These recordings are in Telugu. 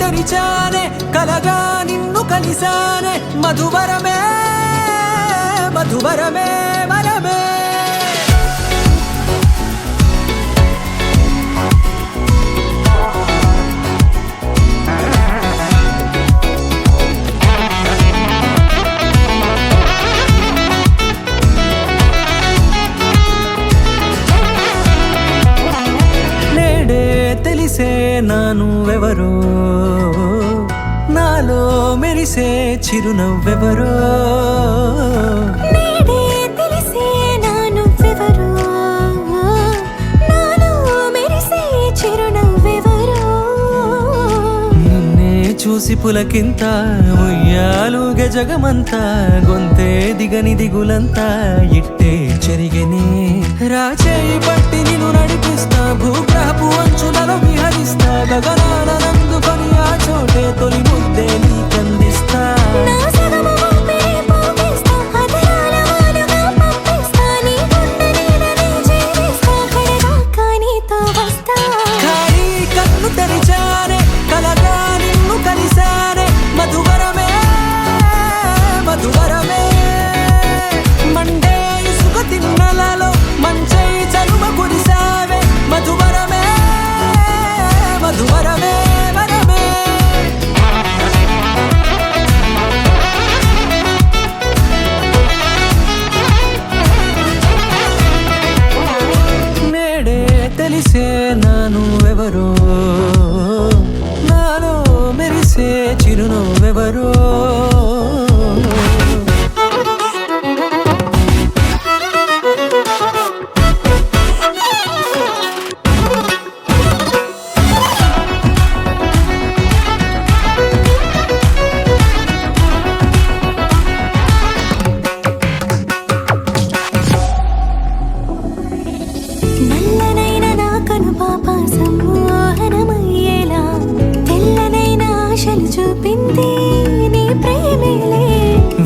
తెరిచానే కలగా నిన్ను కలిసానే మధువరమే మధువరమే వరమే తెలిసే నానువెవరో నాలో మెరిసే చిరునవ్వెవరో నేడే తెలిసే నానువెవరో నాలో మెరిసే చిరునవ్వెవరో నిన్నే చూసి పులకింత ఉయ్యాలుగే జగమంతా గొంతే దిగని దిగులంతా ఇట్టే చెరిగెనే రాచేయి పట్టి నిన్ను నడిపిస్తా భూగ్రహపు అంచులలో విహరిస్తా గగనాన నందుకొని ఆ చోటే తొలి ముద్దే నీకందిస్తా నా సగము ఊపిరి పోగిస్తా అధరాల వానగా పంపిస్తా నీ గుండె నీడనే చేరిస్తా కడదాకా నీతో వస్తా ఖాళీ కన్ను తెరిచానే కలగా నిన్ను కలిసానే మధువరమే మధువరమే మండే ఇసుక తిన్నలలో మంచై చలువ కురిసావే మధువరమే మధువరమే వరమే నేడే తెలిసే నానువెవరో నాలో మెరిసే చిరునవ్వెవరో నల్లనైన నా కనుపాప సమ్మోహనమయ్యేలా తెల్లనైన ఆశలు చూపింది నీ ప్రేమేలే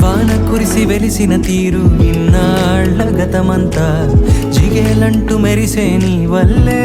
వాన కురిసి వెలిసిన తీరు ఇన్నాళ్ల గతమంతా జిగేలంటూ మెరిసే నీ వల్లే